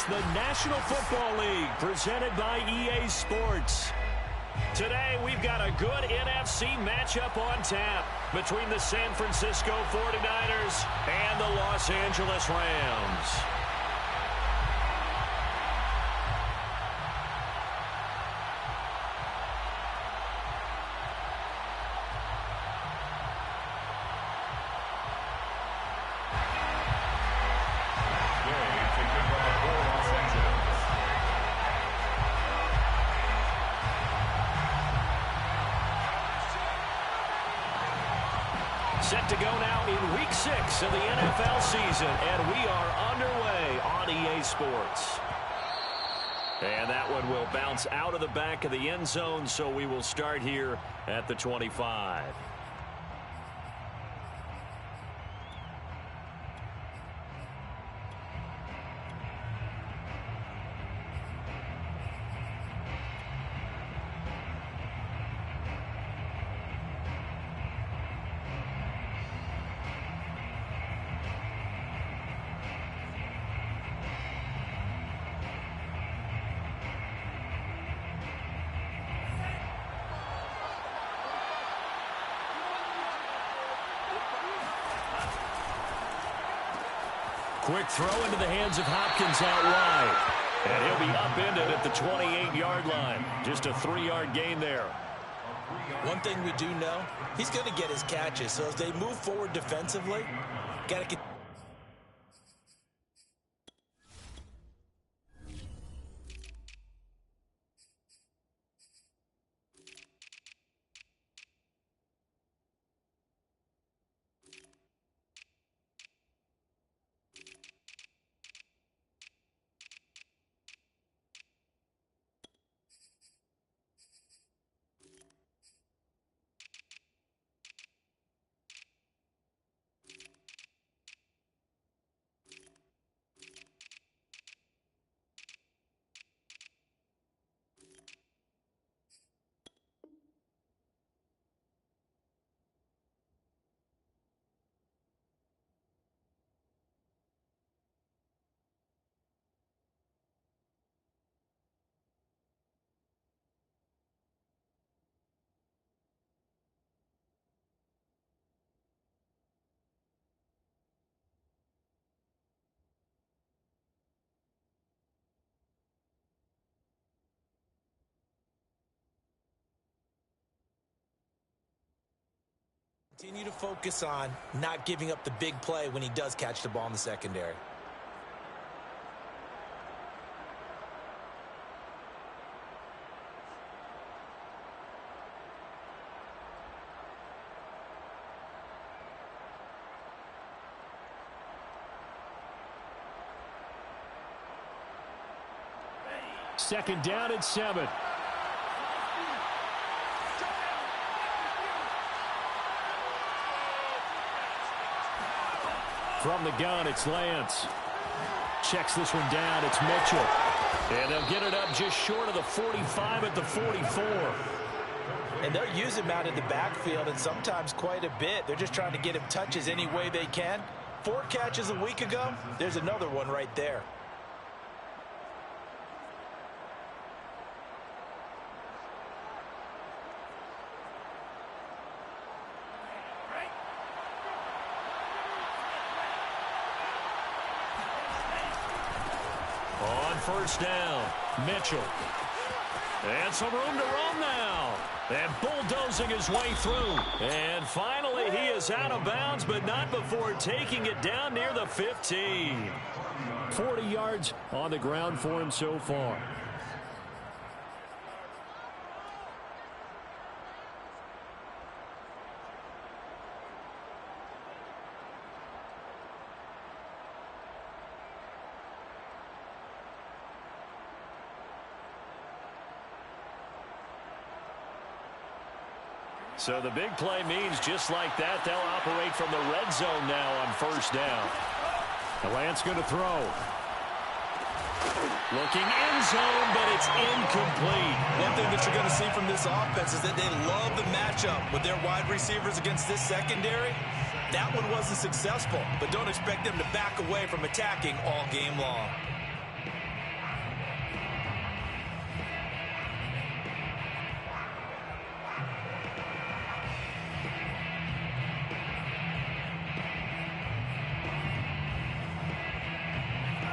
the National Football League, presented by EA Sports. Today, we've got a good NFC matchup on tap between the San Francisco 49ers and the Los Angeles Rams. Set to go now in Week 6 of the NFL season, and we are underway on EA Sports. And that one will bounce out of the back of the end zone, so we will start here at the 25. Quick throw into the hands of Hopkins out wide. And he'll be upended at the 28-yard line. Just a 3-yard gain there. One thing we do know, he's going to get his catches. So as they move forward defensively, got to get... Continue to focus on not giving up the big play when he does catch the ball in the secondary. Second down and 7. From the gun, it's Lance. Checks this one down, it's Mitchell. And they'll get it up just short of the 45 at the 44. And they'll use him out in the backfield, and sometimes quite a bit. They're just trying to get him touches any way they can. 4 catches a week ago, there's another one right there. First down, Mitchell. And some room to run now. And bulldozing his way through. And finally, he is out of bounds, but not before taking it down near the 15. 40 yards on the ground for him so far. So the big play means just like that, they'll operate from the red zone now on first down. Lance going to throw. Looking end zone, but it's incomplete. One thing that you're going to see from this offense is that they love the matchup with their wide receivers against this secondary. That one wasn't successful, but don't expect them to back away from attacking all game long.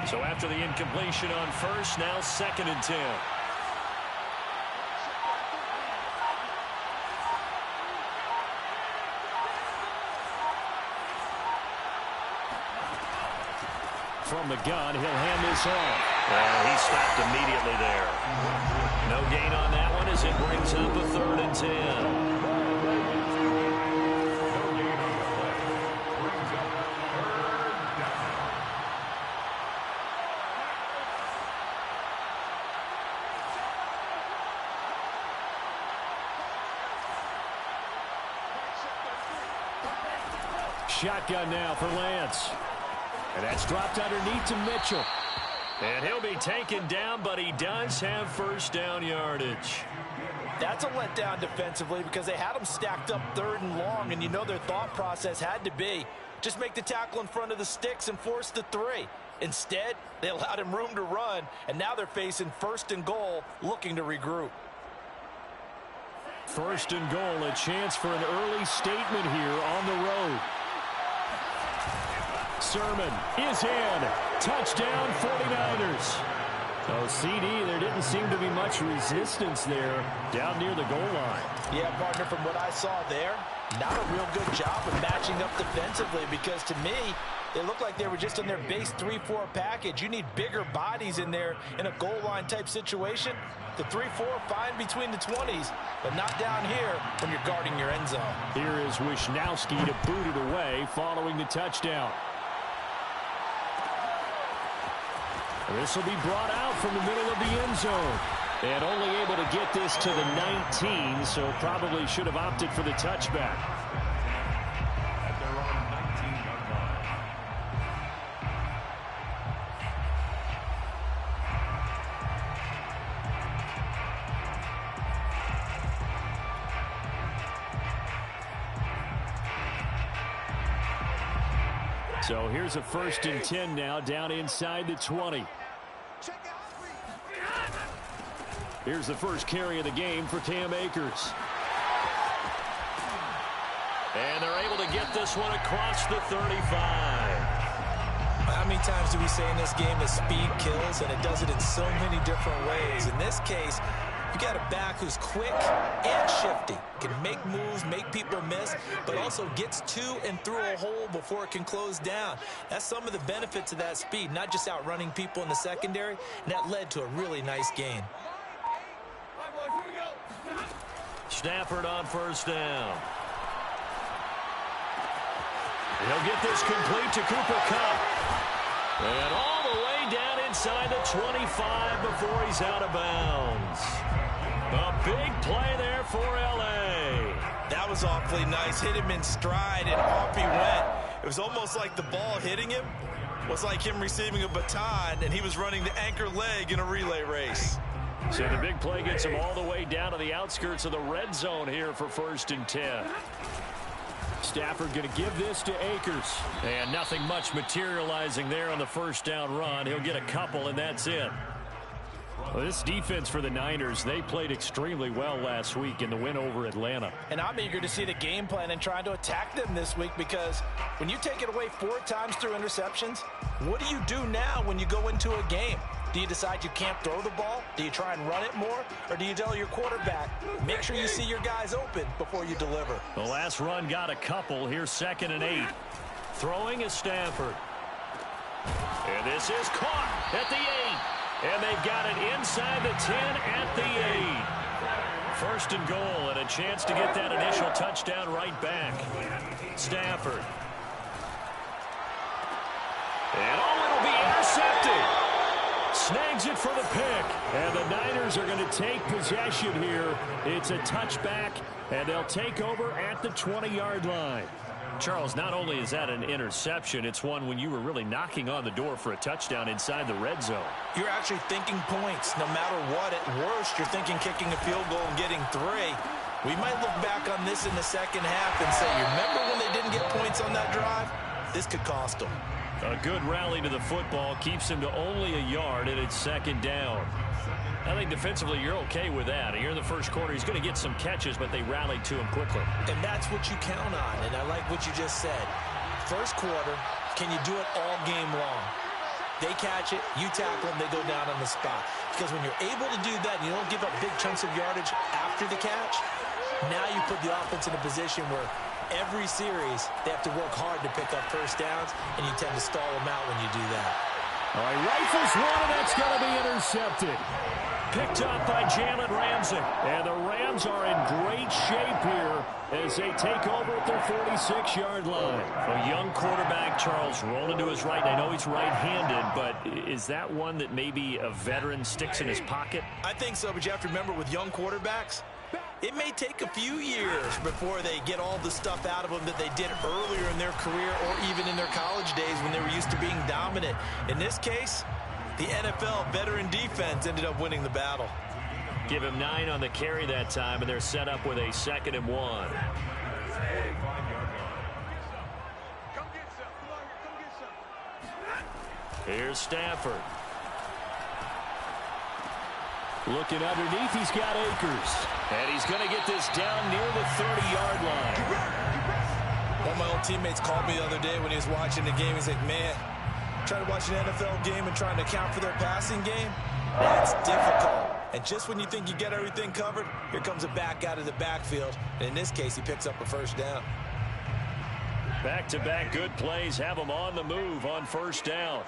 So after the incompletion on first, now 2nd and 10. From the gun, he'll hand this off. Well, he stopped immediately there. No gain on that one as it brings up a 3rd and 10. Shotgun now for Lance. And that's dropped underneath to Mitchell. And he'll be taken down, but he does have first down yardage. That's a letdown defensively because they had him stacked up 3rd and long, and you know their thought process had to be just make the tackle in front of the sticks and force the 3. Instead, they allowed him room to run, and now they're facing 1st and goal, looking to regroup. 1st and goal, a chance for an early statement here on the road. Sermon is in. Touchdown, 49ers. Oh, CD, there didn't seem to be much resistance there down near the goal line. Yeah, partner, from what I saw there, not a real good job of matching up defensively because to me, they looked like they were just in their base 3-4 package. You need bigger bodies in there in a goal line type situation. The 3-4 fine between the 20s, but not down here when you're guarding your end zone. Here is Wisnowski to boot it away following the touchdown. This will be brought out from the middle of the end zone. And only able to get this to the 19, so probably should have opted for the touchback. So here's a 1st and 10 now down inside the 20. Here's the first carry of the game for Cam Akers. And they're able to get this one across the 35. How many times do we say in this game that speed kills, and it does it in so many different ways? In this case, you got a back who's quick and shifty, can make moves, make people miss, but also gets to and through a hole before it can close down. That's some of the benefits of that speed, not just outrunning people in the secondary, and that led to a really nice gain. Stafford on 1st down. He'll get this complete to Cooper Kupp. And all the way down inside the 25 before he's out of bounds. A big play there for L.A. That was awfully nice. Hit him in stride, and off he went. It was almost like the ball hitting him was like him receiving a baton, and he was running the anchor leg in a relay race. So the big play gets him all the way down to the outskirts of the red zone here for 1st and 10. Stafford going to give this to Akers. And nothing much materializing there on the 1st down run. He'll get a couple, and that's it. Well, this defense for the Niners, they played extremely well last week in the win over Atlanta. And I'm eager to see the game plan and trying to attack them this week because when you take it away 4 times through interceptions, what do you do now when you go into a game? Do you decide you can't throw the ball? Do you try and run it more? Or do you tell your quarterback, make sure you see your guys open before you deliver? The last run got a couple. Here's 2nd and 8. Throwing is Stafford. And this is caught at the 8. And they've got it inside the 10 at the 8. 1st and goal and a chance to get that initial touchdown right back. Stafford. And it'll be intercepted. Snags it for the pick. And the Niners are going to take possession here. It's a touchback, and they'll take over at the 20-yard line. Charles, not only is that an interception, it's one when you were really knocking on the door for a touchdown inside the red zone. You're actually thinking points no matter what. At worst, you're thinking kicking a field goal and getting 3. We might look back on this in the second half and say, you remember when they didn't get points on that drive? This could cost them. A good rally to the football keeps him to only a yard, and it's 2nd down. I think defensively you're okay with that. Here in the first quarter, he's going to get some catches, but they rallied to him quickly. And that's what you count on, and I like what you just said. First quarter, can you do it all game long? They catch it, you tackle them, they go down on the spot. Because when you're able to do that, and you don't give up big chunks of yardage after the catch, now you put the offense in a position where every series they have to work hard to pick up first downs, and you tend to stall them out when you do that. All right, rifles one, and that's going to be intercepted. Picked up by Jalen Ramsey. And the Rams are in great shape here as they take over at their 46-yard line. A young quarterback, Charles, rolling to his right. I know he's right-handed, but is that one that maybe a veteran sticks in his pocket? I think so, but you have to remember with young quarterbacks, it may take a few years before they get all the stuff out of them that they did earlier in their career or even in their college days when they were used to being dominant. In this case, the NFL veteran defense ended up winning the battle. Give him 9 on the carry that time, and they're set up with a 2nd and 1. Here's Stafford. Looking underneath, he's got Akers. And he's going to get this down near the 30-yard line. One of my old teammates called me the other day when he was watching the game. He's like, man, trying to watch an NFL game and trying to account for their passing game, that's difficult. And just when you think you get everything covered, here comes a back out of the backfield. And in this case, he picks up a first down. Back-to-back good plays have them on the move on first down.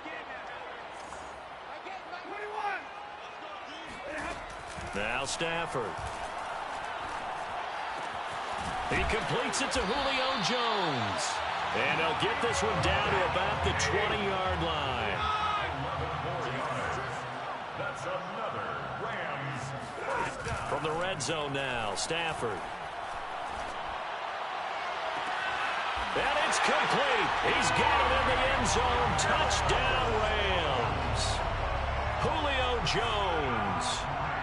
Now Stafford. He completes it to Julio Jones. And he'll get this one down to about the 20-yard line. That's another Rams first down. From the red zone now, Stafford. And it's complete. He's got it in the end zone. Touchdown, Rams. Julio Jones.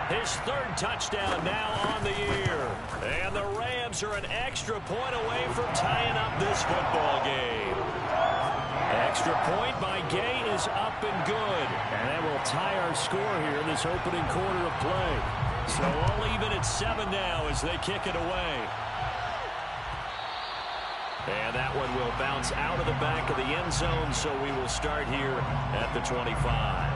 His 3rd touchdown now on the year. And the Rams are an extra point away from tying up this football game. Extra point by Gay is up and good. And that will tie our score here in this opening quarter of play. So all even at 7 now as they kick it away. And that one will bounce out of the back of the end zone, so we will start here at the 25.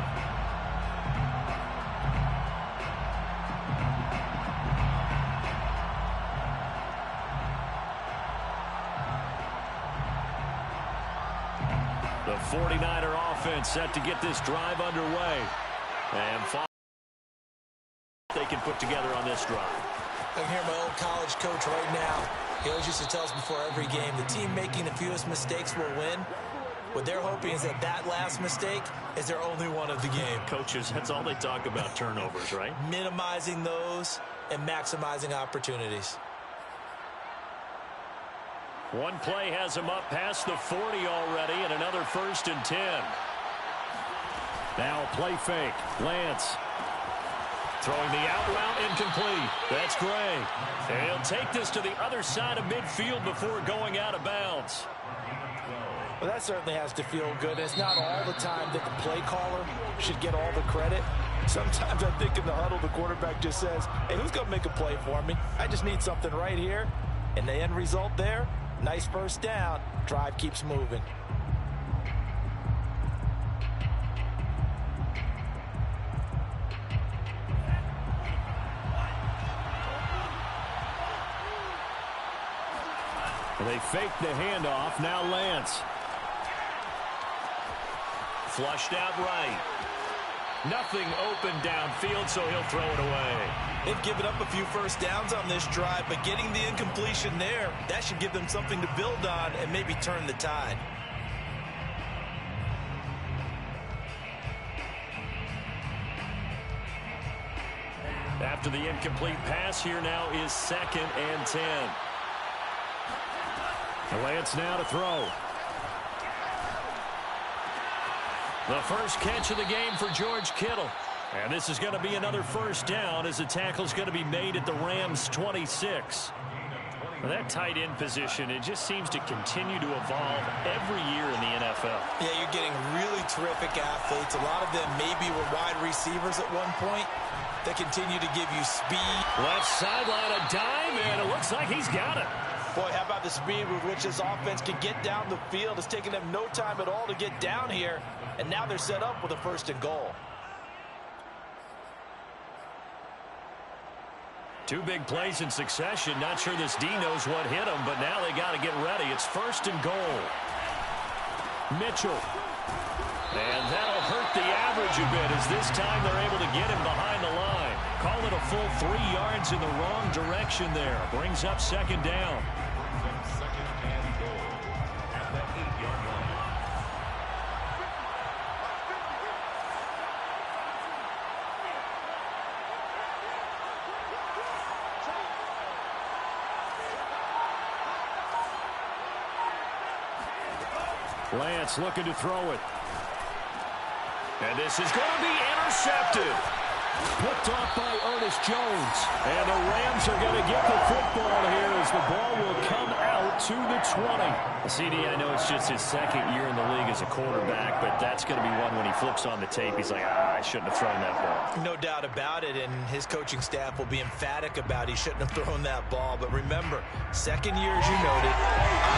The 49er offense set to get this drive underway. And they can put together on this drive. I can hear my old college coach right now. He always used to tell us before every game, the team making the fewest mistakes will win. What they're hoping is that that last mistake is their only one of the game. Coaches, that's all they talk about, turnovers, right? Minimizing those and maximizing opportunities. One play has him up past the 40 already, and another 1st and 10. Now a play fake. Lance throwing the out route, incomplete. That's Gray. And he'll take this to the other side of midfield before going out of bounds. Well, that certainly has to feel good. It's not all the time that the play caller should get all the credit. Sometimes I think in the huddle, the quarterback just says, hey, who's going to make a play for me? I just need something right here. And the end result there, nice first down. Drive keeps moving. They fake the handoff. Now Lance. Flushed out right. Nothing open downfield, so he'll throw it away. They've given up a few first downs on this drive, but getting the incompletion there, that should give them something to build on and maybe turn the tide. After the incomplete pass, here now is 2nd and 10. Lance now to throw. The first catch of the game for George Kittle. And this is going to be another first down as the tackle's going to be made at the Rams' 26. Well, that tight end position, it just seems to continue to evolve every year in the NFL. Yeah, you're getting really terrific athletes. A lot of them maybe were wide receivers at one point. They continue to give you speed. Left sideline, a dime, and it looks like he's got it. Boy, how about the speed with which this offense can get down the field? It's taking them no time at all to get down here, and now they're set up with a 1st and goal. 2 big plays in succession. Not sure this D knows what hit him, but now they got to get ready. It's 1st and goal. Mitchell. And that'll hurt the average a bit as this time they're able to get him behind the line. Call it a full 3 yards in the wrong direction there. Brings up 2nd down. Second and goal at the 8-yard line. Lance looking to throw it. And this is going to be intercepted. Picked off by Ernest Jones. And the Rams are going to get the football here as the ball will come out to the 20. CD, I know it's just his 2nd year in the league as a quarterback, but that's going to be one when he flips on the tape. He's like, I shouldn't have thrown that ball. No doubt about it, and his coaching staff will be emphatic about he shouldn't have thrown that ball. But remember, 2nd year, as you noted,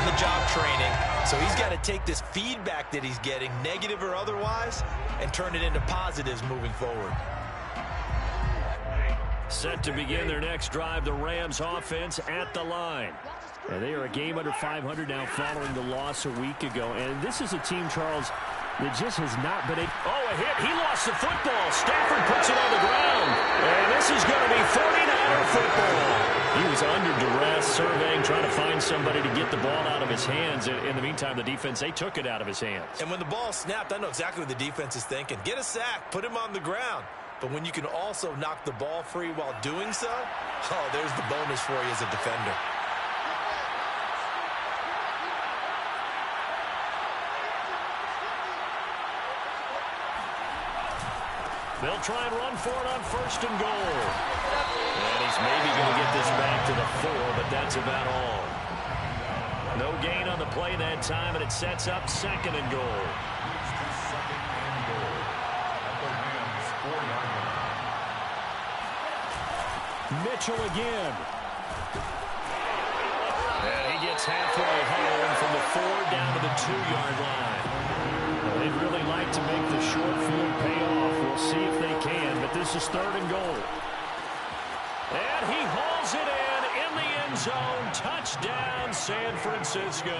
on-the-job training. So he's got to take this feedback that he's getting, negative or otherwise, and turn it into positives moving forward. Set to begin their next drive, the Rams offense at the line. And they are a game under 500 now following the loss a week ago. And this is a team, Charles, that just has not been able... Oh, a hit. He lost the football. Stafford puts it on the ground. And this is going to be 49er football. He was under duress, surveying, trying to find somebody to get the ball out of his hands. In the meantime, the defense, they took it out of his hands. And when the ball snapped, I know exactly what the defense is thinking. Get a sack. Put him on the ground. But when you can also knock the ball free while doing so, oh, there's the bonus for you as a defender. They'll try and run for it on 1st and goal. And he's maybe going to get this back to the 4, but that's about all. No gain on the play that time, and it sets up 2nd and goal. Mitchell again. And he gets halfway home from the 4 down to the 2-yard line. Well, they'd really like to make the short field pay off. We'll see if they can, but this is 3rd and goal. And he hauls it in the end zone. Touchdown, San Francisco.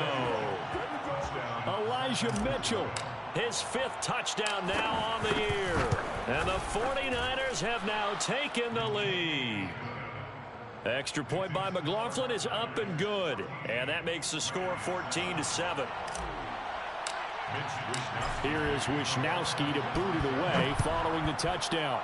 Elijah Mitchell, his 5th touchdown now on the year. And the 49ers have now taken the lead. Extra point by McLaughlin is up and good. And that makes the score 14-7. Here is Wisnowski to boot it away following the touchdown.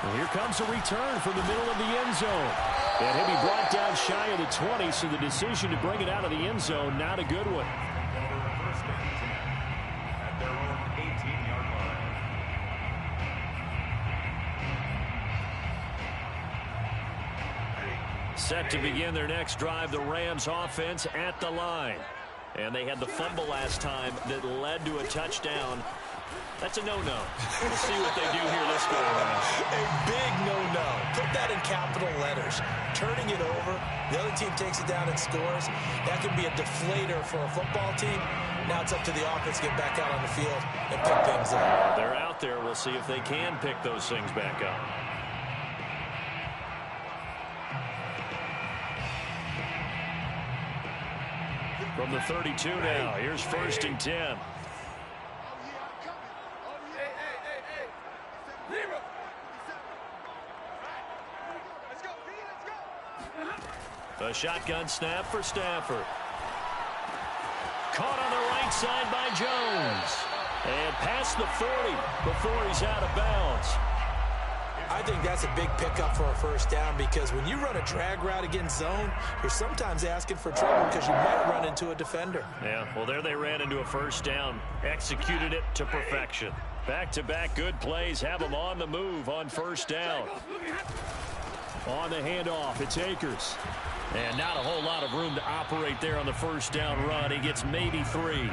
And here comes a return from the middle of the end zone. And he'll be brought down shy of the 20, so the decision to bring it out of the end zone, not a good one. At their own 18-yard line. Set to begin their next drive, the Rams offense at the line. And they had the fumble last time that led to a touchdown. That's a no-no. We'll see what they do here this go around. A big no-no. Put that in capital letters. Turning it over, the other team takes it down and scores. That can be a deflator for a football team. Now it's up to the offense to get back out on the field and pick things up. They're out there. We'll see if they can pick those things back up. From the 32 now, here's 1st and 10. A shotgun snap for Stafford. Caught on the right side by Jones. And past the 40 before he's out of bounds. I think that's a big pickup for a 1st down, because when you run a drag route against zone, you're sometimes asking for trouble because you might run into a defender. Yeah, well, there they ran into a 1st down. Executed it to perfection. Back-to-back good plays have them on the move on 1st down. On the handoff, it's Akers. And not a whole lot of room to operate there on the 1st down run. He gets maybe 3.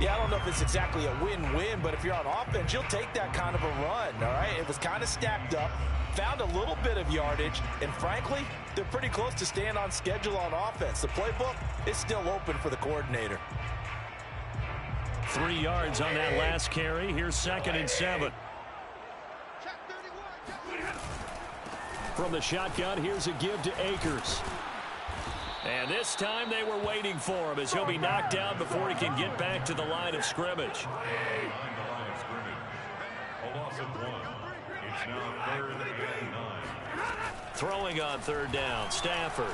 Yeah, I don't know if it's exactly a win-win, but if you're on offense, you'll take that kind of a run, all right? It was kind of stacked up, found a little bit of yardage, and frankly, they're pretty close to staying on schedule on offense. The playbook is still open for the coordinator. 3 yards on that last carry. Here's 2nd and 7. From the shotgun, here's a give to Akers. And this time they were waiting for him as he'll be knocked down before he can get back to the line of scrimmage. A loss of 1. It's now 3rd and 9. Throwing on 3rd down, Stafford.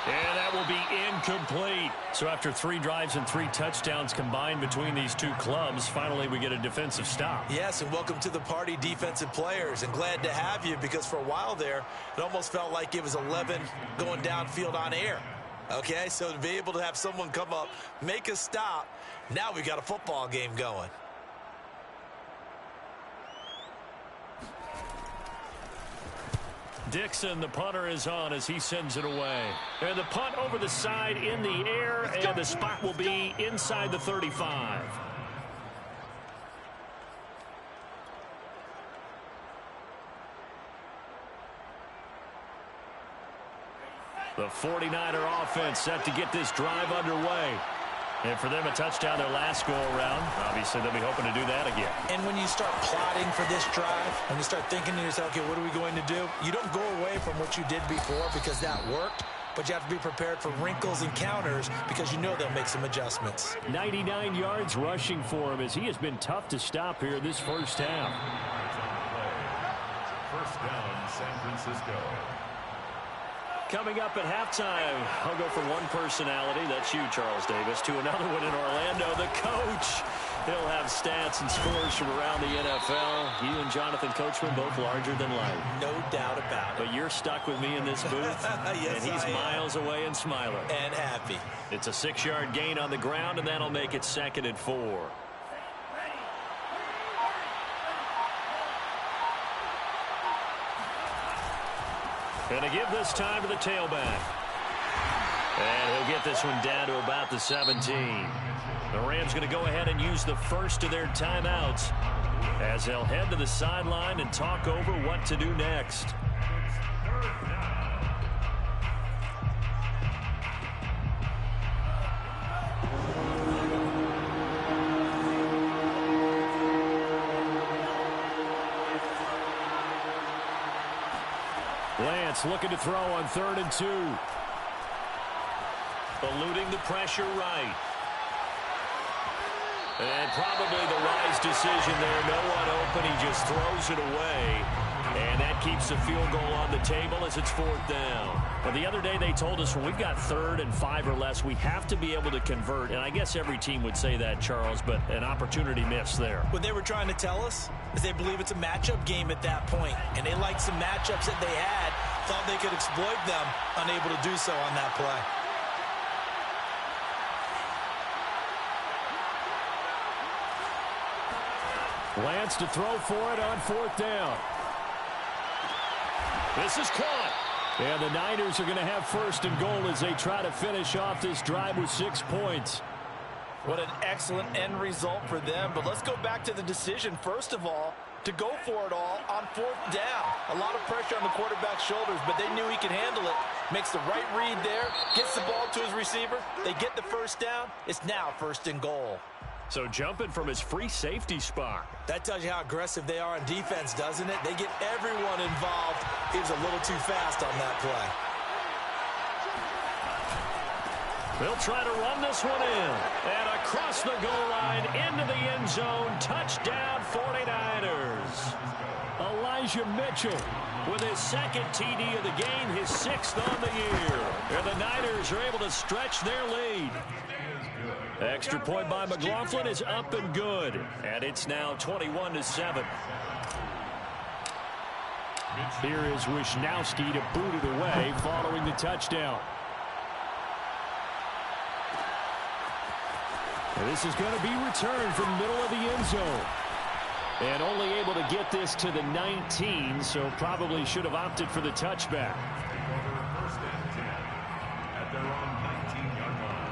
And that will be incomplete. So after 3 drives and 3 touchdowns combined between these two clubs, finally we get a defensive stop. Yes, and welcome to the party, defensive players. And glad to have you, because for a while there, it almost felt like it was 11 going downfield on air. Okay, so to be able to have someone come up, make a stop, now we got a football game going. Dixon, the punter, is on as he sends it away. And the punt over the side in the air, and the spot will be inside the 35. The 49er offense set to get this drive underway. And for them, a touchdown their last go-around. Obviously, they'll be hoping to do that again. And when you start plotting for this drive, when you start thinking to yourself, okay, what are we going to do? You don't go away from what you did before because that worked, but you have to be prepared for wrinkles and counters because you know they'll make some adjustments. 99 yards rushing for him as he has been tough to stop here this first half. First down, San Francisco. Coming up at halftime, I'll go from one personality, that's you, Charles Davis, to another one in Orlando, the coach. He'll have stats and scores from around the NFL. You and Jonathan Coachman both larger than life. No doubt about it. But you're stuck with me in this booth, yes, and he's miles away and smiling. And happy. It's a 6-yard gain on the ground, and that'll make it 2nd and 4. And to give this time to the tailback. And he'll get this one down to about the 17. The Rams going to go ahead and use the first of their timeouts as they'll head to the sideline and talk over what to do next. Lance looking to throw on 3rd and 2. Eluding the pressure right. And probably the wise decision there. No one open. He just throws it away. And that keeps the field goal on the table as it's 4th down. Well, the other day they told us when we've got 3rd and 5 or less, we have to be able to convert. And I guess every team would say that, Charles, but an opportunity missed there. What they were trying to tell us is they believe it's a matchup game at that point. And they liked some matchups that they had, thought they could exploit them, unable to do so on that play. Lance to throw for it on 4th down. This is caught. And the Niners are going to have 1st and goal as they try to finish off this drive with 6 points. What an excellent end result for them. But let's go back to the decision, first of all, to go for it all on 4th down. A lot of pressure on the quarterback's shoulders, but they knew he could handle it. Makes the right read there, gets the ball to his receiver. They get the 1st down. It's now 1st and goal. So jumping from his free safety spot. That tells you how aggressive they are on defense, doesn't it? They get everyone involved. He was a little too fast on that play. They'll try to run this one in. And across the goal line, into the end zone. Touchdown, 49ers. Elijah Mitchell with his 2nd TD of the game, his 6th on the year. And the Niners are able to stretch their lead. Extra point by McLaughlin is up and good. And it's now 21-7. Here is Wisnowski to boot it away following the touchdown. And this is going to be returned from middle of the end zone. And only able to get this to the 19, so probably should have opted for the touchback. First and 10 at their own 19-yard line.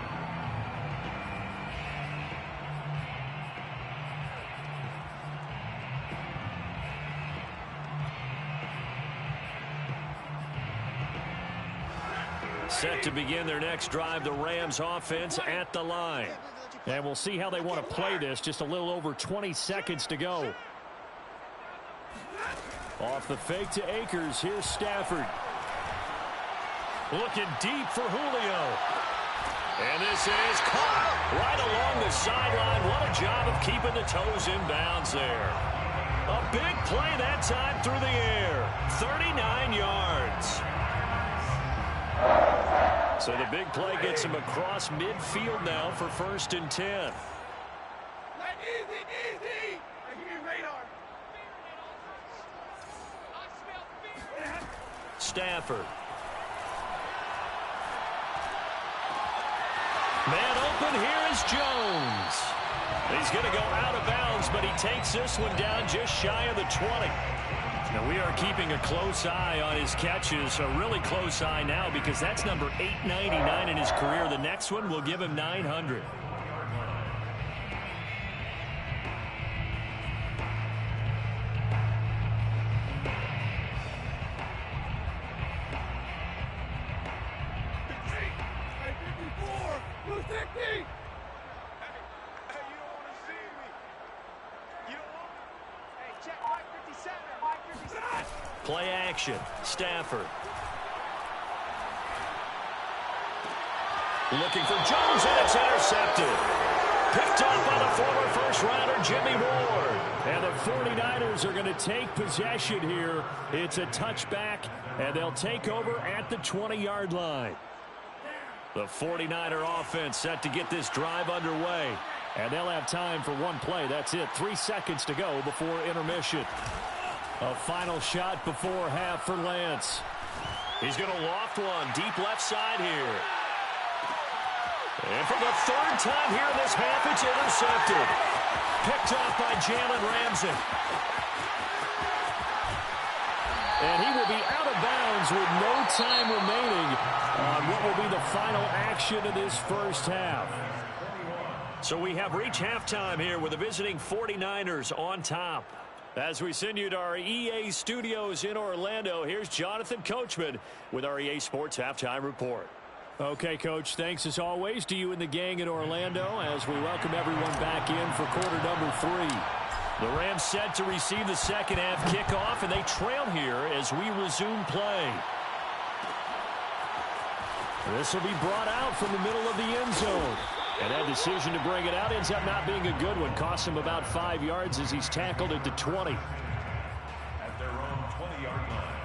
Set to begin their next drive, the Rams offense at the line. And we'll see how they want to play this. Just a little over 20 seconds to go. Off the fake to Akers. Here's Stafford. Looking deep for Julio. And this is caught right along the sideline. What a job of keeping the toes in bounds there. A big play that time through the air. 39 yards. So the big play gets him across midfield now for 1st and 10. Easy. I hear your radar. Stafford. Man open, here is Jones. He's going to go out of bounds, but he takes this one down just shy of the 20. Now we are keeping a close eye on his catches, a really close eye now because that's number 899 in his career. The next one will give him 900. Play action. Stafford. Looking for Jones, and it's intercepted. Picked off by the former first-rounder Jimmy Ward. And the 49ers are going to take possession here. It's a touchback, and they'll take over at the 20-yard line. The 49er offense set to get this drive underway. And they'll have time for one play. That's it. 3 seconds to go before intermission. A final shot before half for Lance. He's going to loft one deep left side here. And for the 3rd time here in this half, it's intercepted. Picked off by Jalen Ramsey. And he will be out of bounds with no time remaining on what will be the final action of this first half. So we have reached halftime here with the visiting 49ers on top. As we send you to our EA studios in Orlando, here's Jonathan Coachman with our EA Sports Halftime Report. Okay, Coach, thanks as always to you and the gang in Orlando as we welcome everyone back in for quarter number 3. The Rams set to receive the second half kickoff, and they trail here as we resume play. This will be brought out from the middle of the end zone. And that decision to bring it out ends up not being a good one. Costs him about 5 yards as he's tackled at the 20. At their own 20-yard line.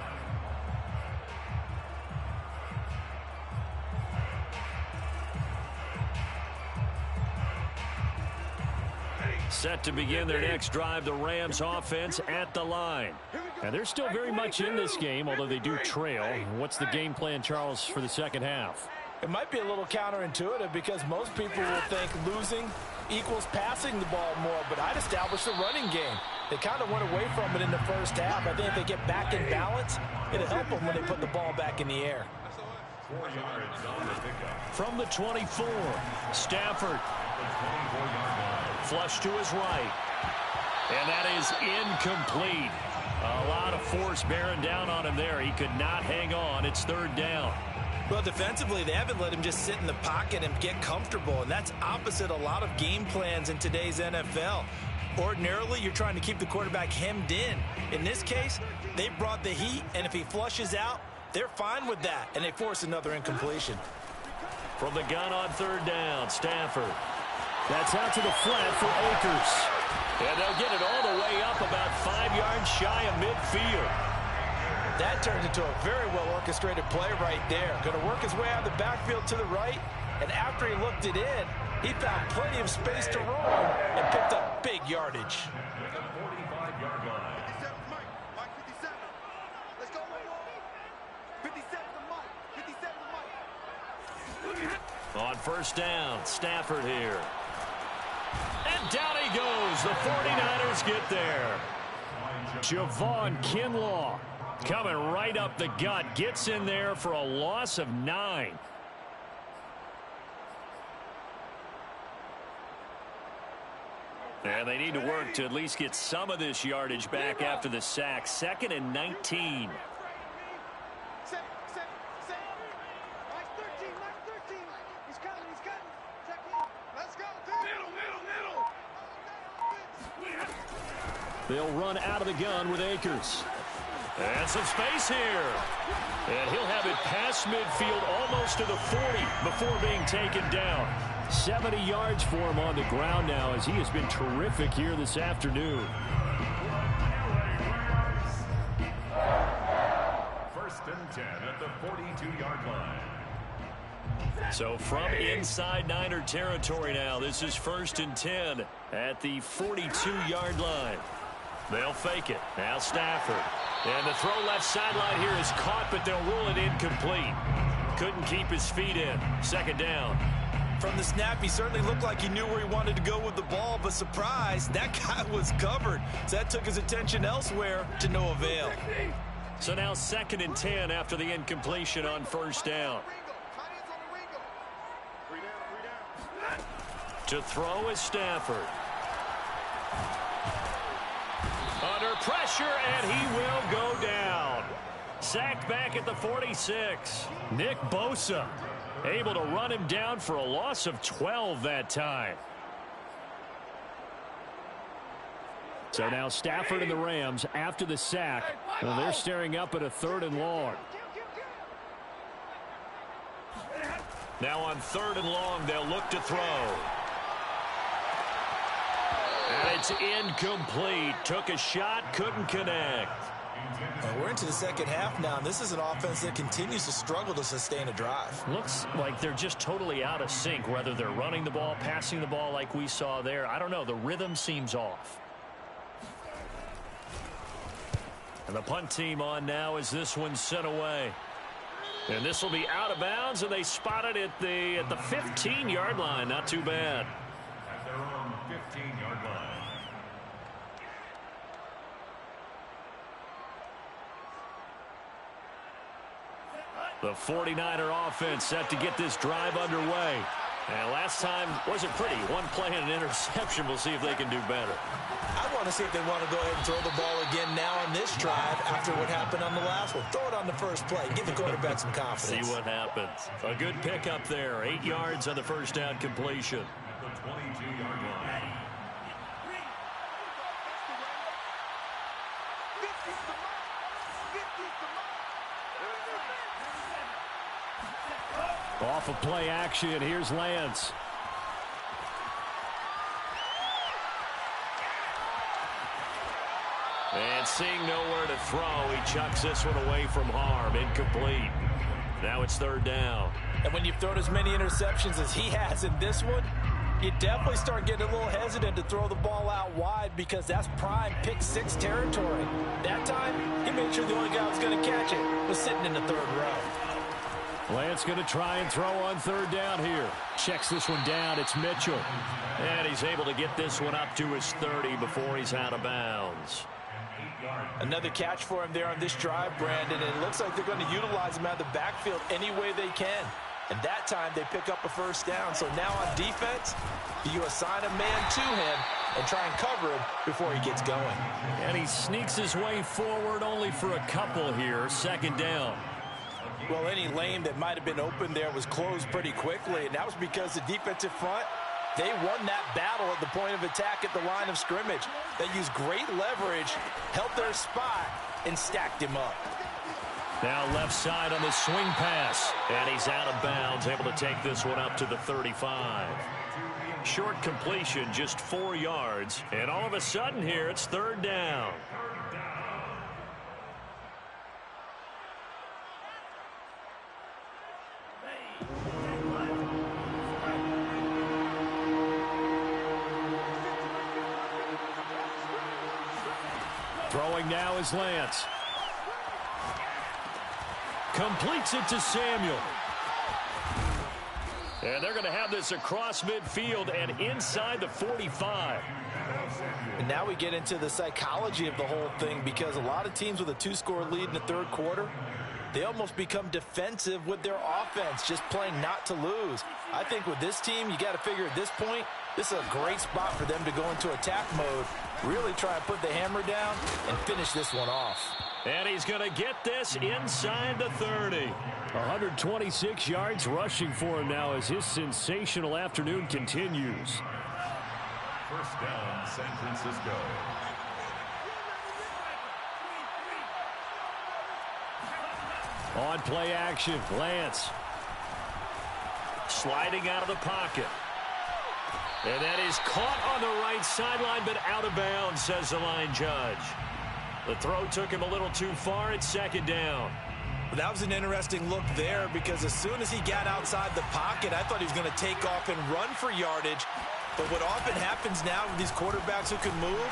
Set to begin their next drive, the Rams offense at the line. And they're still very much in this game, although they do trail. What's the game plan, Charles, for the second half? It might be a little counterintuitive because most people will think losing equals passing the ball more, but I'd establish a running game. They kind of went away from it in the first half. I think if they get back in balance, it'll help them when they put the ball back in the air. 4 yards on the pickup. From the 24, Stafford. The 24-yard line. Flush to his right. And that is incomplete. A lot of force bearing down on him there. He could not hang on. It's 3rd down. Well, defensively, they haven't let him just sit in the pocket and get comfortable, and that's opposite a lot of game plans in today's NFL. Ordinarily, you're trying to keep the quarterback hemmed in. In this case, they brought the heat, and if he flushes out, they're fine with that, and they force another incompletion. From the gun on 3rd down, Stafford. That's out to the flat for Akers. And they'll get it all the way up about 5 yards shy of midfield. That turned into a very well-orchestrated play right there. Going to work his way out of the backfield to the right, and after he looked it in, he found plenty of space to roam and picked up big yardage. The 45-yard line. 57 is Mike. Mike 57. Let's go, Mike. 57 is Mike. 57 is Mike. On 1st down, Stafford here. And down he goes. The 49ers get there. Javon Kinlaw coming right up the gut. Gets in there for a loss of 9. And they need to work to at least get some of this yardage back after the sack. 2nd and 19. They'll run out of the gun with Akers. And some space here. And he'll have it past midfield almost to the 40 before being taken down. 70 yards for him on the ground now as he has been terrific here this afternoon. First and 10 at the 42-yard line. So from inside Niner territory now, this is 1st and 10 at the 42-yard line. They'll fake it. Now Stafford. And the throw left sideline here is caught, but they'll rule it incomplete. Couldn't keep his feet in. 2nd down. From the snap, he certainly looked like he knew where he wanted to go with the ball, but surprise, that guy was covered. So that took his attention elsewhere to no avail. So now 2nd and 10 after the incompletion on 1st down. To throw is Stafford. Under pressure, and he will go down. Sacked back at the 46. Nick Bosa able to run him down for a loss of 12 that time. So now Stafford and the Rams after the sack. Well, they're staring up at a 3rd and long. Now on 3rd and long, they'll look to throw. And it's incomplete. Took a shot, couldn't connect. We're into the 2nd half now, and this is an offense that continues to struggle to sustain a drive. Looks like they're just totally out of sync, whether they're running the ball, passing the ball like we saw there. I don't know. The rhythm seems off. And the punt team on now as this one's sent away. And this will be out of bounds, and they spot it at the 15-yard line. Not too bad. At their own 15-yard line. The 49er offense set to get this drive underway. And last time wasn't pretty. One play and an interception. We'll see if they can do better. I want to see if they want to go ahead and throw the ball again now on this drive after what happened on the last one. Throw it on the first play. Give the quarterback some confidence. See what happens. A good pickup there. 8 yards on the 1st down completion. At the 22-yard line. Off of play action, here's Lance. And seeing nowhere to throw, he chucks this one away from harm. Incomplete. Now it's 3rd down. And when you've thrown as many interceptions as he has in this one, you definitely start getting a little hesitant to throw the ball out wide because that's prime pick 6 territory. That time, he made sure the only guy who was going to catch it was sitting in the 3rd row. Lance going to try and throw on 3rd down here. Checks this one down. It's Mitchell. And he's able to get this one up to his 30 before he's out of bounds. Another catch for him there on this drive, Brandon, and it looks like they're going to utilize him out of the backfield any way they can. And that time they pick up a 1st down. So now on defense, you assign a man to him and try and cover him before he gets going. And he sneaks his way forward only for a couple here. 2nd down. Well, any lane that might have been open there was closed pretty quickly, and that was because the defensive front, they won that battle at the point of attack at the line of scrimmage. They used great leverage, held their spot, and stacked him up. Now left side on the swing pass, and he's out of bounds, able to take this one up to the 35. Short completion, just 4 yards, and all of a sudden here, it's 3rd down. Throwing now is Lance. Completes it to Samuel. And they're going to have this across midfield and inside the 45. And now we get into the psychology of the whole thing because a lot of teams with a 2-score lead in the 3rd quarter, they almost become defensive with their offense, just playing not to lose. I think with this team, you got to figure at this point, this is a great spot for them to go into attack mode, really try and put the hammer down and finish this one off. And he's going to get this inside the 30. 126 yards rushing for him now as his sensational afternoon continues. 1st down, San Francisco. On play action, Lance. Sliding out of the pocket. And that is caught on the right sideline, but out of bounds, says the line judge. The throw took him a little too far. It's second down. That was an interesting look there because as soon as he got outside the pocket, I thought he was going to take off and run for yardage. But what often happens now with these quarterbacks who can move,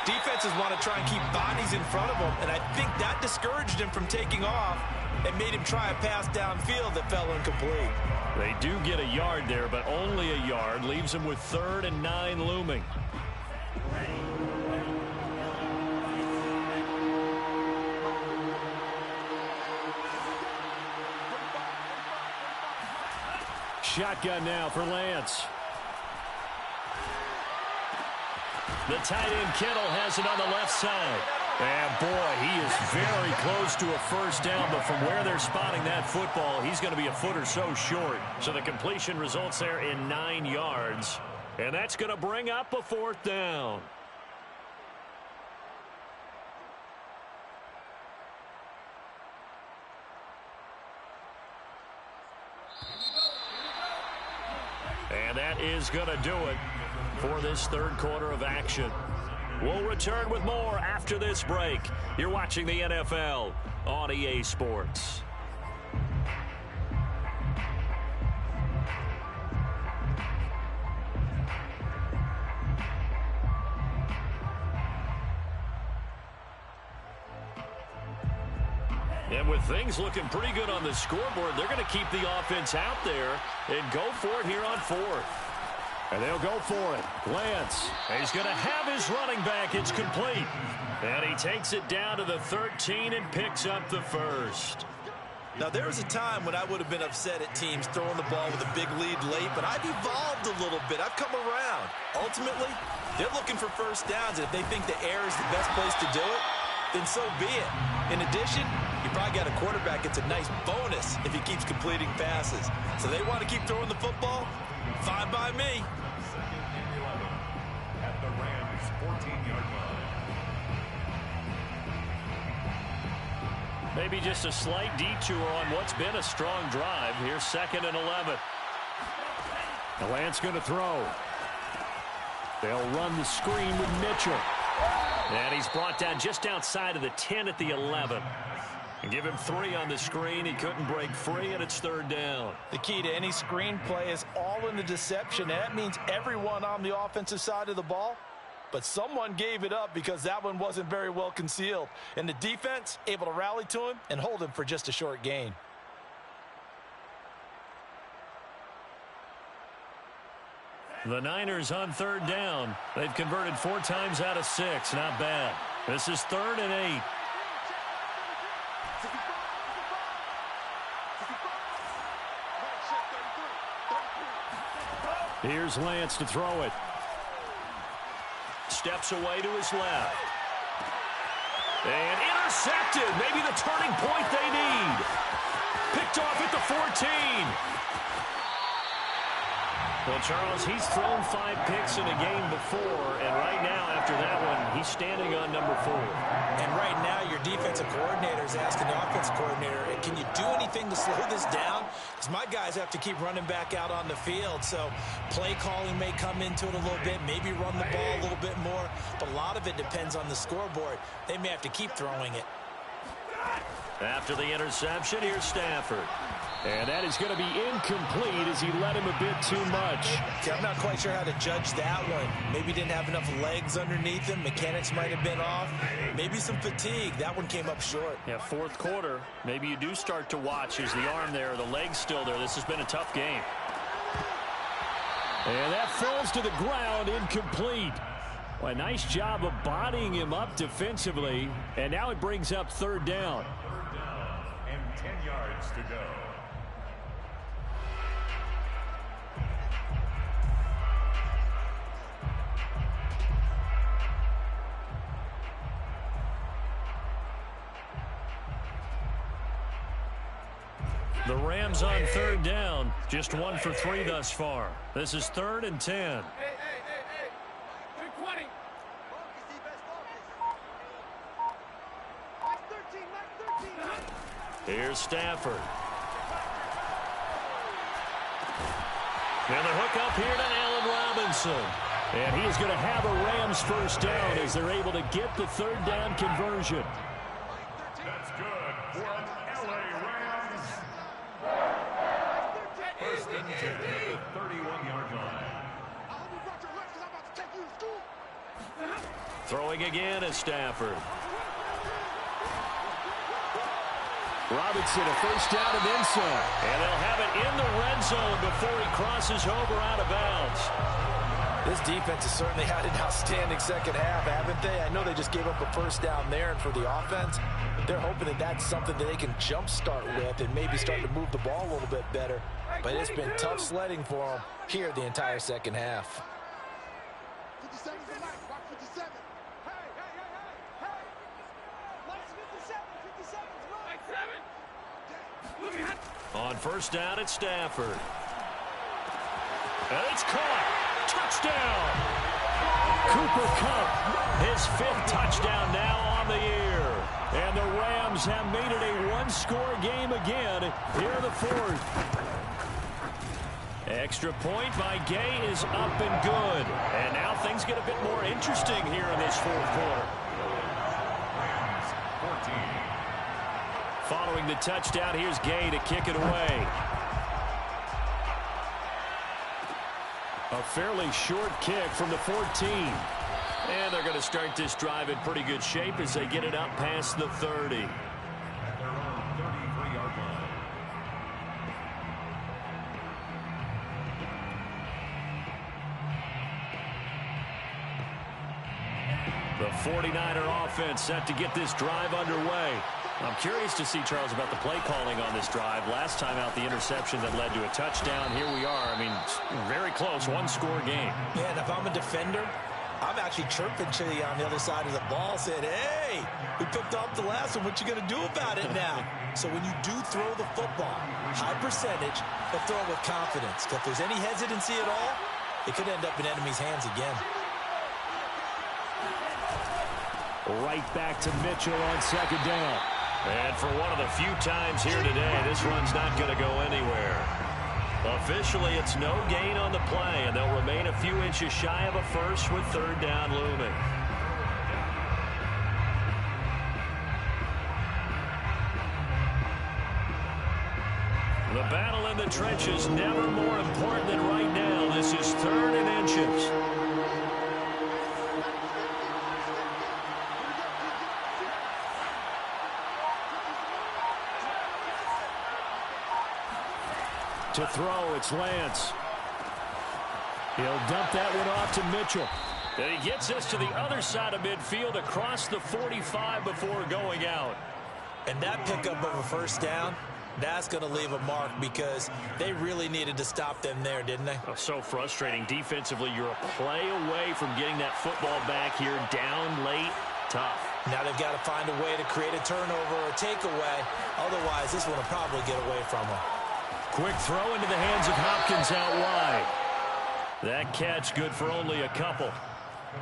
defenses want to try and keep bodies in front of them, and I think that discouraged him from taking off and made him try a pass downfield that fell incomplete. They do get a yard there, but only a yard. Leaves them with 3rd and 9 looming. Shotgun now for Lance. The tight end Kittle has it on the left side. And boy, he is very close to a first down, but from where they're spotting that football, he's going to be a foot or so short. So the completion results there in 9 yards. And that's going to bring up a 4th down. And that is going to do it for this 3rd quarter of action. We'll return with more after this break. You're watching the NFL on EA Sports. And with things looking pretty good on the scoreboard, they're going to keep the offense out there and go for it here on 4th. And they'll go for it. Lance. He's going to have his running back. It's complete. And he takes it down to the 13 and picks up the first. Now, there was a time when I would have been upset at teams throwing the ball with a big lead late, but I've evolved a little bit. I've come around. Ultimately, they're looking for first downs, and if they think the air is the best place to do it, then so be it. In addition, you probably got a quarterback. It's a nice bonus if he keeps completing passes. So they want to keep throwing the football? Fine by me. At the Rams' 14-yard line. Maybe just a slight detour on what's been a strong drive. Here's 2nd and 11. Lance going to throw. They'll run the screen with Mitchell. And he's brought down just outside of the 10 at the 11. And give him 3 on the screen. He couldn't break free, and it's 3rd down. The key to any screenplay is all in the deception. And that means everyone on the offensive side of the ball. But someone gave it up because that one wasn't very well concealed. And the defense able to rally to him and hold him for just a short gain. The Niners on 3rd down. They've converted 4 times out of 6. Not bad. This is 3rd and 8. Here's Lance to throw it. Steps away to his left. And intercepted. Maybe the turning point they need. Picked off at the 14. Well, Charles, he's thrown 5 picks in a game before, and right now, after that one, he's standing on number 4. And right now, your defensive coordinator is asking the offensive coordinator, can you do anything to slow this down? Because my guys have to keep running back out on the field, so play calling may come into it a little bit, maybe run the ball a little bit more, but a lot of it depends on the scoreboard. They may have to keep throwing it. After the interception, here's Stafford. And that is going to be incomplete as he led him a bit too much. See, I'm not quite sure how to judge that one. Maybe didn't have enough legs underneath him. Mechanics might have been off. Maybe some fatigue. That one came up short. Yeah, 4th quarter. Maybe you do start to watch. Is the arm there, the leg's still there? This has been a tough game. And that falls to the ground, incomplete. Well, a nice job of bodying him up defensively. And now it brings up 3rd down. 3rd down and 10 yards to go. The Rams on 3rd down. Just 1 for 3 thus far. This is 3rd and 10. Here's Stafford. And the hook up here to Allen Robinson. And he's going to have a Rams first down as they're able to get the third down conversion. That's good for an LA Rams. First and 10 at the 31-yard line. Throwing again is Stafford. Robinson, a first down and then some. And they'll have it in the red zone before he crosses over out of bounds. This defense has certainly had an outstanding second half, haven't they? I know they just gave up a first down there, and for the offense, they're hoping that that's something that they can jumpstart with and maybe start to move the ball a little bit better. But it's been tough sledding for them here the entire second half. 57 is the line. Watch 57. On first down, it's Stafford. And it's caught. Touchdown. Cooper Kupp, his 5th touchdown now on the year. And the Rams have made it a one-score game again here in the 4th. Extra point by Gay is up and good. And now things get a bit more interesting here in this 4th quarter. Rams 14. Following the touchdown, here's Gay to kick it away. A fairly short kick from the 14. And they're going to start this drive in pretty good shape as they get it up past the 30. At their own 33-yard line. The 49er offense set to get this drive underway. I'm curious to see, Charles, about the play calling on this drive. Last time out, the interception that led to a touchdown. Here we are. I mean, very close, one-score game. Yeah, and if I'm a defender, I'm actually chirping to you on the other side of the ball, saying, hey, we picked off the last one. What you going to do about it now? So when you do throw the football, high percentage, but throw it with confidence. If there's any hesitancy at all, it could end up in enemy's hands again. Right back to Mitchell on second down. And for one of the few times here today, this run's not going to go anywhere. Officially, it's no gain on the play, and they'll remain a few inches shy of a first with third down looming. The battle in the trenches never more important than right now. This is 3rd and inches. To throw, it's Lance. He'll dump that one off to Mitchell. And he gets this to the other side of midfield across the 45 before going out. And that pickup of a first down, that's going to leave a mark because they really needed to stop them there, didn't they? Oh, so frustrating. Defensively, you're a play away from getting that football back here down late. Tough. Now they've got to find a way to create a turnover or a takeaway. Otherwise, this one will probably get away from them. Quick throw into the hands of Hopkins out wide. That catch good for only a couple.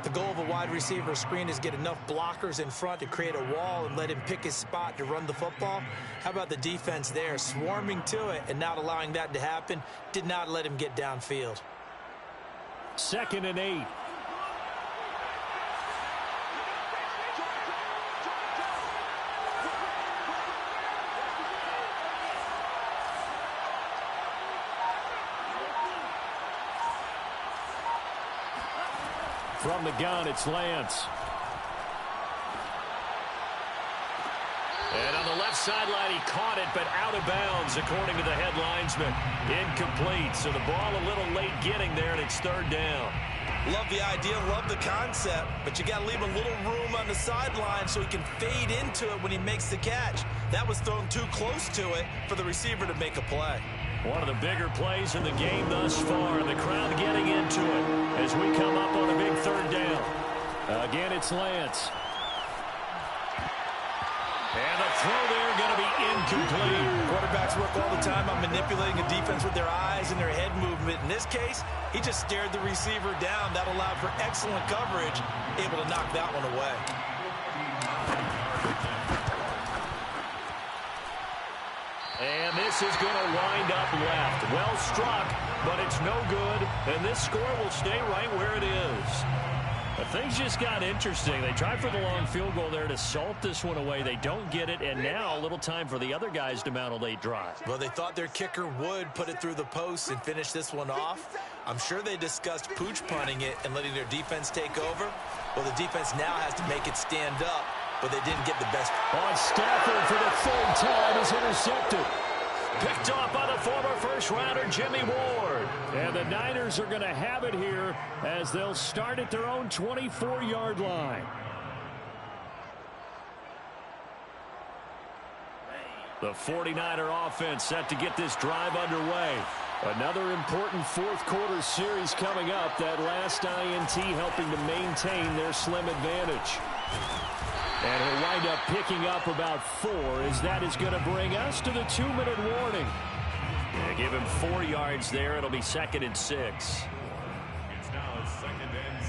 The goal of a wide receiver screen is get enough blockers in front to create a wall and let him pick his spot to run the football. How about the defense there, swarming to it and not allowing that to happen? Did not let him get downfield. 2nd and 8. From the gun, it's Lance. And on the left sideline, he caught it, but out of bounds, according to the head linesman. Incomplete, so the ball a little late getting there, and it's 3rd down. Love the idea, love the concept, but you got to leave a little room on the sideline so he can fade into it when he makes the catch. That was thrown too close to it for the receiver to make a play. One of the bigger plays in the game thus far. The crowd getting into it as we come up on a big 3rd down. Again, it's Lance. And the throw there going to be incomplete. Quarterbacks work all the time on manipulating a defense with their eyes and their head movement. In this case, he just stared the receiver down. That allowed for excellent coverage, able to knock that one away. And this is going to wind up left. Well struck, but it's no good. And this score will stay right where it is. But things just got interesting. They tried for the long field goal there to salt this one away. They don't get it, and now a little time for the other guys to mount a late drive. Well, they thought their kicker would put it through the post and finish this one off. I'm sure they discussed pooch punting it and letting their defense take over. Well, the defense now has to make it stand up, but they didn't get the best. On Stafford for the third time is intercepted. Picked off by the former first-rounder Jimmy Ward. And the Niners are going to have it here as they'll start at their own 24-yard line. The 49er offense set to get this drive underway. Another important fourth-quarter series coming up. That last INT helping to maintain their slim advantage. And he'll wind up picking up about 4 as that is going to bring us to the 2-minute warning. Yeah, give him 4 yards there. It'll be 2nd and 6. It's now 2nd and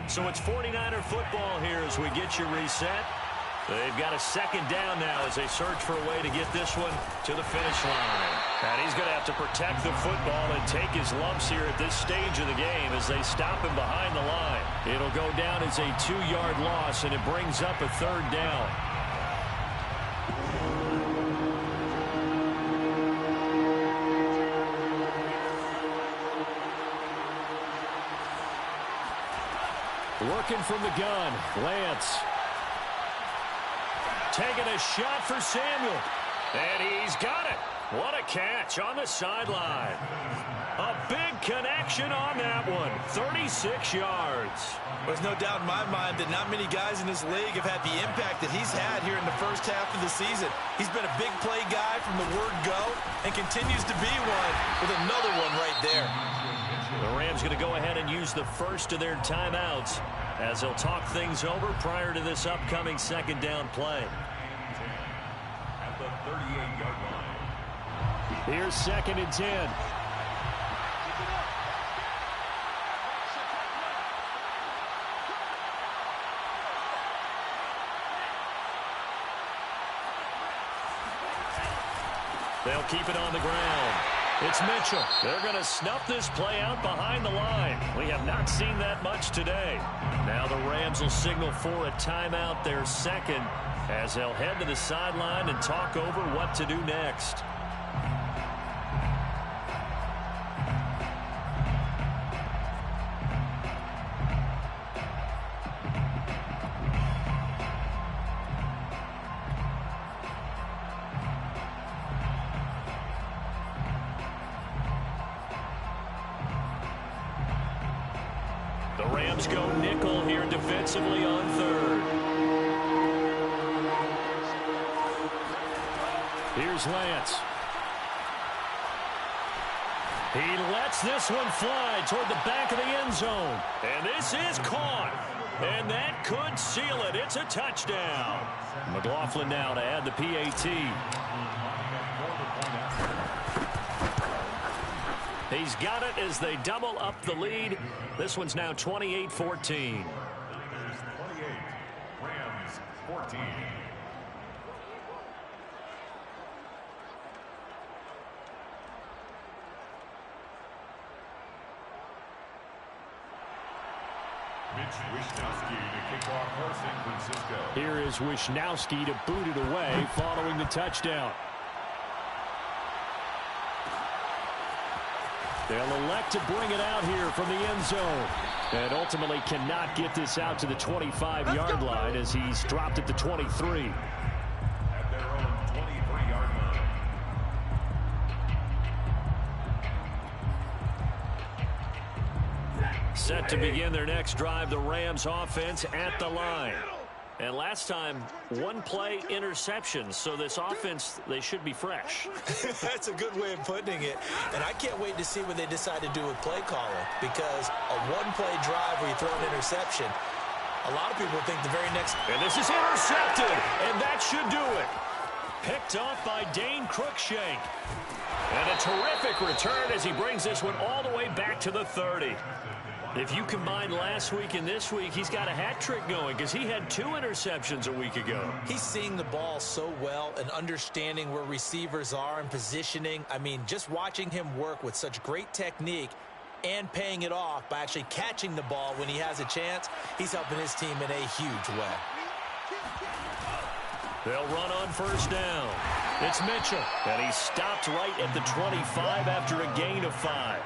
6. So it's 49er football here as we get you reset. They've got a 2nd down now as they search for a way to get this one to the finish line. And he's going to have to protect the football and take his lumps here at this stage of the game as they stop him behind the line. It'll go down as a 2-yard loss, and it brings up a 3rd down. Working from the gun, Lance. Taking a shot for Samuel. And he's got it. What a catch on the sideline. A big connection on that one. 36 yards. There's no doubt in my mind that not many guys in this league have had the impact that he's had here in the first half of the season. He's been a big play guy from the word go and continues to be one with another one right there. The Rams going to go ahead and use the first of their timeouts as they'll talk things over prior to this upcoming 2nd down play. At the 38-yard line. Here's 2nd and 10. They'll keep it on the ground. It's Mitchell. They're going to snuff this play out behind the line. We have not seen that much today. Now the Rams will signal for a timeout, their 2nd, as they'll head to the sideline and talk over what to do next. The Rams go nickel here defensively on 3rd. Here's Lance. He lets this one fly toward the back of the end zone. And this is caught. And that could seal it. It's a touchdown. McLaughlin now to add the PAT. He's got it as they double up the lead. This one's now 28-14. 28, Rams 14. Mitch Wishnowsky to kick off for San Francisco. Here is Wishnowsky to boot it away following the touchdown. They'll elect to bring it out here from the end zone. And ultimately cannot get this out to the 25-yard line as he's dropped at the 23. At their own 23-yard line. Set to begin their next drive, the Rams offense at the line. And last time, 1 play interception. So this offense, they should be fresh. That's a good way of putting it. And I can't wait to see what they decide to do with play calling, because a 1-play drive where you throw an interception, a lot of people think the very next. And this is intercepted, and that should do it. Picked off by Dane Cruikshank. And a terrific return as he brings this one all the way back to the 30. If you combine last week and this week, he's got a hat trick going because he had 2 interceptions a week ago. He's seeing the ball so well and understanding where receivers are and positioning. I mean, just watching him work with such great technique and paying it off by actually catching the ball when he has a chance, he's helping his team in a huge way. They'll run on first down. It's Mitchell, and he stopped right at the 25 after a gain of 5.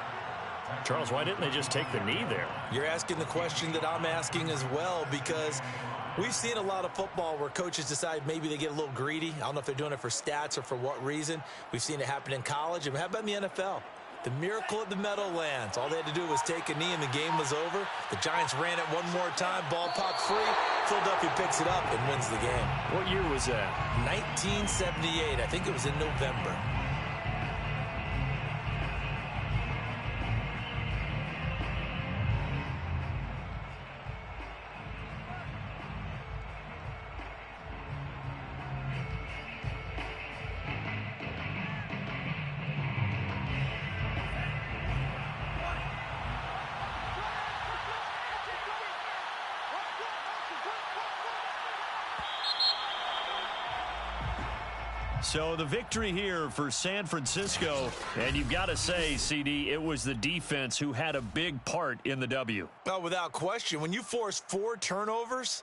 Charles, why didn't they just take the knee there? You're asking the question that I'm asking as well, because we've seen a lot of football where coaches decide maybe they get a little greedy. I don't know if they're doing it for stats or for what reason. We've seen it happen in college. And how about in the NFL? The miracle at the Meadowlands. All they had to do was take a knee and the game was over. The Giants ran it one more time. Ball popped free. Philadelphia picks it up and wins the game. What year was that? 1978. I think it was in November. So the victory here for San Francisco, and you've got to say, CD, it was the defense who had a big part in the W. Oh, without question. When you force 4 turnovers,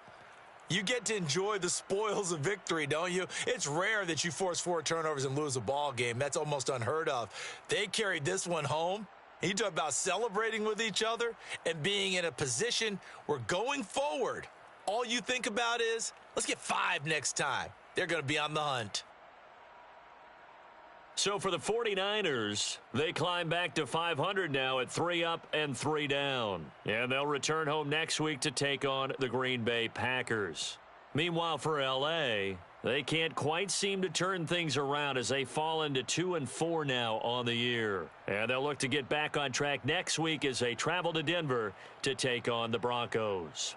you get to enjoy the spoils of victory, don't you? It's rare that you force 4 turnovers and lose a ball game. That's almost unheard of. They carried this one home. And you talk about celebrating with each other and being in a position where going forward, all you think about is, let's get 5 next time. They're going to be on the hunt. So for the 49ers, they climb back to 500 now at 3 up and 3 down. And they'll return home next week to take on the Green Bay Packers. Meanwhile, for L.A., they can't quite seem to turn things around as they fall into 2-4 now on the year. And they'll look to get back on track next week as they travel to Denver to take on the Broncos.